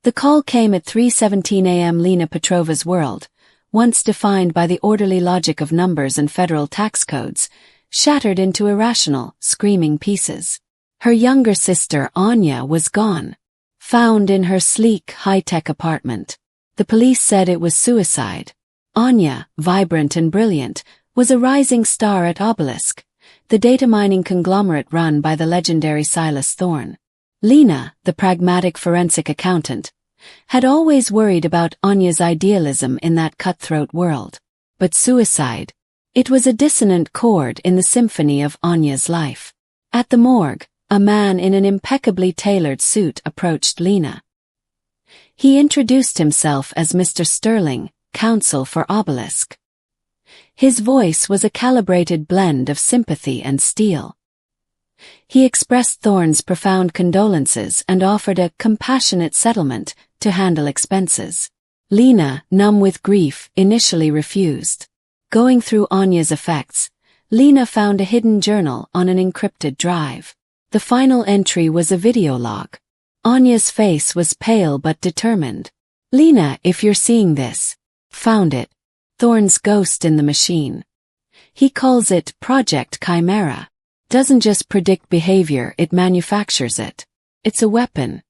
The call came at 3:17 a.m. Lena Petrova's world, once defined by the orderly logic of numbers and federal tax codes, shattered into irrational, screaming pieces. Her younger sister, Anya, was gone. Found in her sleek, high-tech apartment. The police said it was suicide. Anya, vibrant and brilliant, was a rising star at Obelisk, the data mining conglomerate run by the legendary Silas Thorne. Lena, the pragmatic forensic accountant, had always worried about Anya's idealism in that cutthroat world. But suicide, it was a dissonant chord in the symphony of Anya's life. At the morgue, a man in an impeccably tailored suit approached Lena. He introduced himself as Mr. Sterling, counsel for Obelisk. His voice was a calibrated blend of sympathy and steel. He expressed Thorne's profound condolences and offered a compassionate settlement to handle expenses. Lena, numb with grief, initially refused. Going through Anya's effects, Lena found a hidden journal on an encrypted drive. The final entry was a video log. Anya's face was pale but determined. "Lena, if you're seeing this, found it. Thorne's ghost in the machine. He calls it Project Chimera. Doesn't just predict behavior, it manufactures it. It's a weapon.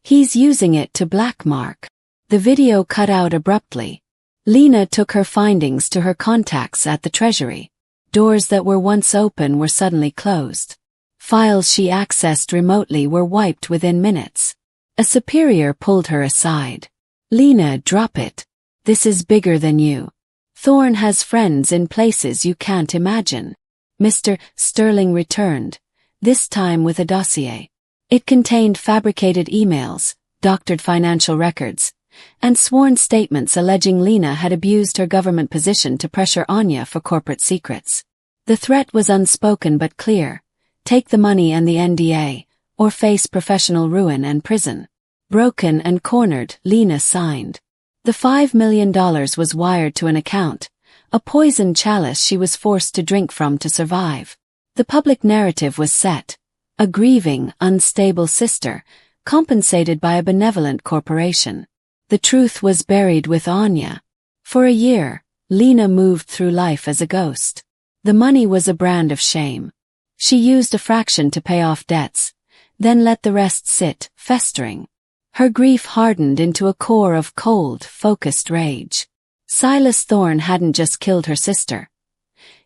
He's using it to blackmark." The video cut out abruptly. Lena took her findings to her contacts at the Treasury. Doors that were once open were suddenly closed. Files she accessed remotely were wiped within minutes. A superior pulled her aside. "Lena, drop it. This is bigger than you. Thorne has friends in places you can't imagine." Mr. Sterling returned, this time with a dossier. It contained fabricated emails, doctored financial records, and sworn statements alleging Lena had abused her government position to pressure Anya for corporate secrets. The threat was unspoken but clear: take the money and the NDA, or face professional ruin and prison. Broken and cornered, Lena signed. The $5 million was wired to an account, a poisoned chalice she was forced to drink from to survive. The public narrative was set: a grieving, unstable sister, compensated by a benevolent corporation. The truth was buried with Anya. For a year, Lena moved through life as a ghost. The money was a brand of shame. She used a fraction to pay off debts, then let the rest sit, festering. Her grief hardened into a core of cold, focused rage. Silas Thorne hadn't just killed her sister.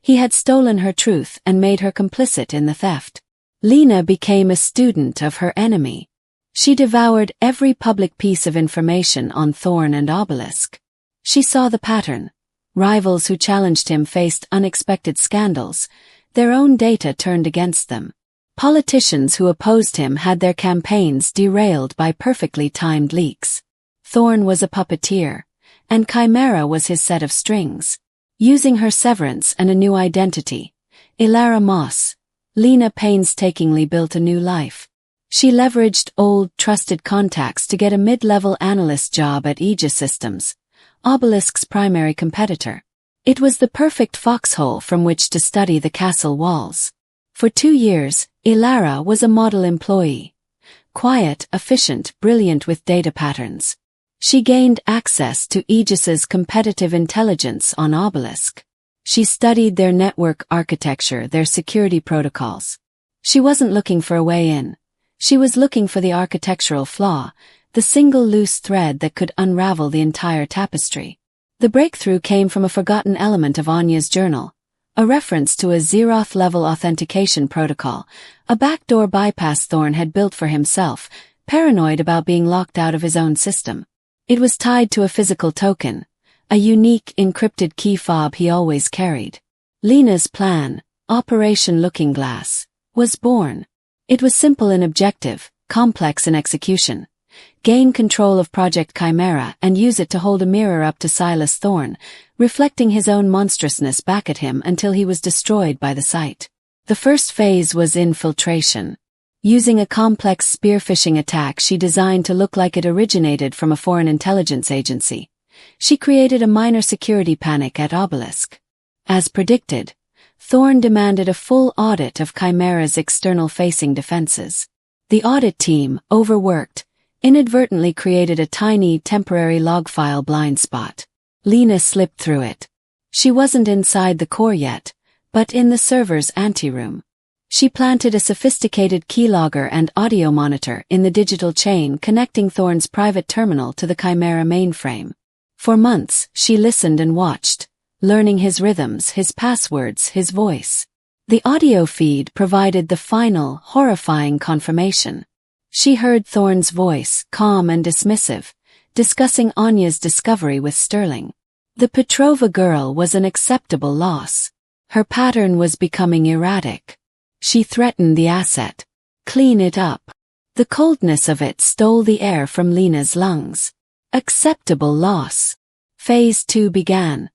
He had stolen her truth and made her complicit in the theft. Lena became a student of her enemy. She devoured every public piece of information on Thorne and Obelisk. She saw the pattern. Rivals who challenged him faced unexpected scandals, their own data turned against them. Politicians who opposed him had their campaigns derailed by perfectly timed leaks. Thorne was a puppeteer, and Chimera was his set of strings. Using her severance and a new identity, Ilara Moss, Lena painstakingly built a new life. She leveraged old, trusted contacts to get a mid-level analyst job at Aegis Systems, Obelisk's primary competitor. It was the perfect foxhole from which to study the castle walls. For 2 years, Ilara was a model employee. Quiet, efficient, brilliant with data patterns. She gained access to Aegis's competitive intelligence on Obelisk. She studied their network architecture, their security protocols. She wasn't looking for a way in. She was looking for the architectural flaw, the single loose thread that could unravel the entire tapestry. The breakthrough came from a forgotten element of Anya's journal, a reference to a Zeroth-level authentication protocol, a backdoor bypass Thorne had built for himself, paranoid about being locked out of his own system. It was tied to a physical token, a unique encrypted key fob he always carried. Lena's plan, Operation Looking Glass, was born. It was simple in objective, complex in execution. Gain control of Project Chimera and use it to hold a mirror up to Silas Thorne, reflecting his own monstrousness back at him until he was destroyed by the sight. The first phase was infiltration. Using a complex spearphishing attack she designed to look like it originated from a foreign intelligence agency, she created a minor security panic at Obelisk. As predicted, Thorne demanded a full audit of Chimera's external-facing defenses. The audit team, overworked, inadvertently created a tiny, temporary log file blind spot. Lena slipped through it. She wasn't inside the core yet, but in the server's anteroom. She planted a sophisticated keylogger and audio monitor in the digital chain connecting Thorne's private terminal to the Chimera mainframe. For months, she listened and watched, learning his rhythms, his passwords, his voice. The audio feed provided the final, horrifying confirmation. She heard Thorne's voice, calm and dismissive, discussing Anya's discovery with Sterling. The Petrova girl was an acceptable loss. Her pattern was becoming erratic. She threatened the asset. Clean it up. The coldness of it stole the air from Lena's lungs. Acceptable loss. Phase 2 began,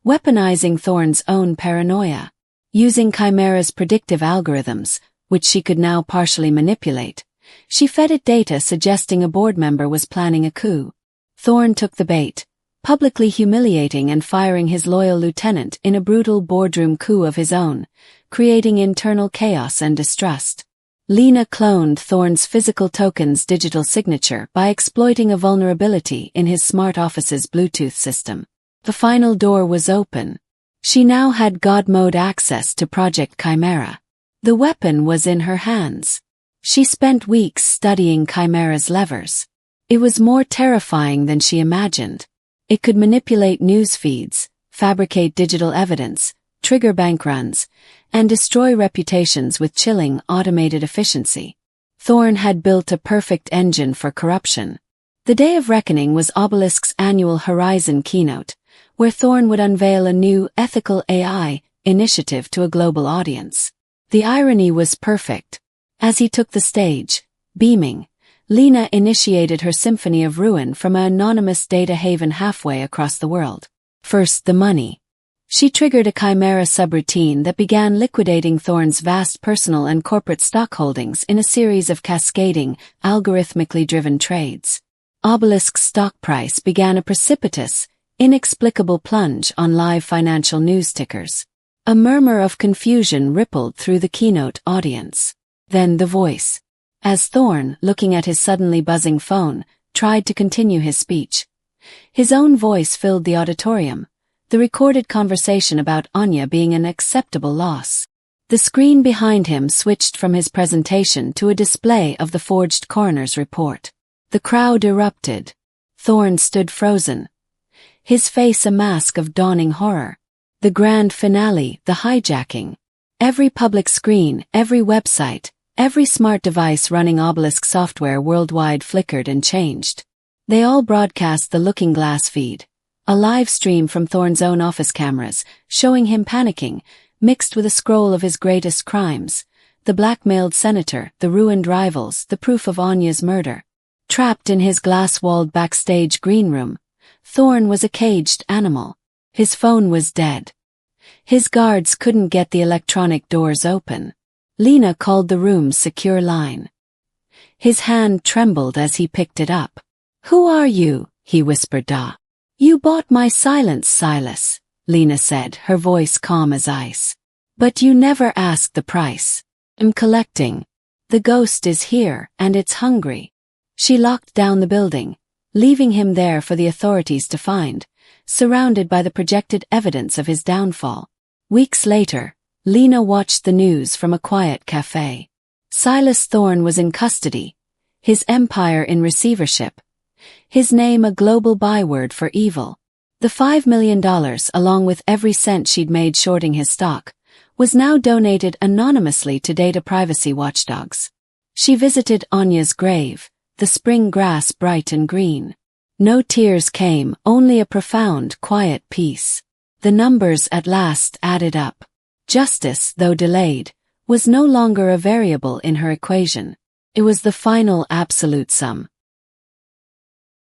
weaponizing Thorne's own paranoia. Using Chimera's predictive algorithms, which she could now partially manipulate, she fed it data suggesting a board member was planning a coup. Thorne took the bait, publicly humiliating and firing his loyal lieutenant in a brutal boardroom coup of his own, creating internal chaos and distrust. Lena cloned Thorne's physical token's digital signature by exploiting a vulnerability in his smart office's Bluetooth system. The final door was open. She now had God mode access to Project Chimera. The weapon was in her hands. She spent weeks studying Chimera's levers. It was more terrifying than she imagined. It could manipulate news feeds, fabricate digital evidence, trigger bank runs, and destroy reputations with chilling, automated efficiency. Thorne had built a perfect engine for corruption. The Day of Reckoning was Obelisk's annual Horizon keynote, where Thorne would unveil a new ethical AI initiative to a global audience. The irony was perfect. As he took the stage, beaming, Lena initiated her symphony of ruin from an anonymous data haven halfway across the world. First, the money. She triggered a Chimera subroutine that began liquidating Thorne's vast personal and corporate stock holdings in a series of cascading, algorithmically driven trades. Obelisk's stock price began a precipitous, inexplicable plunge on live financial news tickers. A murmur of confusion rippled through the keynote audience. Then the voice. As Thorne, looking at his suddenly buzzing phone, tried to continue his speech, his own voice filled the auditorium. The recorded conversation about Anya being an acceptable loss. The screen behind him switched from his presentation to a display of the forged coroner's report. The crowd erupted. Thorne stood frozen, his face a mask of dawning horror. The grand finale, the hijacking. Every public screen, every website, every smart device running Obelisk software worldwide flickered and changed. They all broadcast the Looking Glass feed. A live stream from Thorne's own office cameras, showing him panicking, mixed with a scroll of his greatest crimes, the blackmailed senator, the ruined rivals, the proof of Anya's murder. Trapped in his glass-walled backstage green room, Thorne was a caged animal. His phone was dead. His guards couldn't get the electronic doors open. Lena called the room's secure line. His hand trembled as he picked it up. "Who are you?" he whispered. "You bought my silence, Silas," Lena said, her voice calm as ice. "But you never asked the price. I'm collecting. The ghost is here, and it's hungry." She locked down the building, leaving him there for the authorities to find, surrounded by the projected evidence of his downfall. Weeks later, Lena watched the news from a quiet cafe. Silas Thorne was in custody, his empire in receivership, his name a global byword for evil. The $5 million, along with every cent she'd made shorting his stock, was now donated anonymously to data privacy watchdogs. She visited Anya's grave, the spring grass bright and green. No tears came, only a profound, quiet peace. The numbers at last added up. Justice, though delayed, was no longer a variable in her equation. It was the final absolute sum.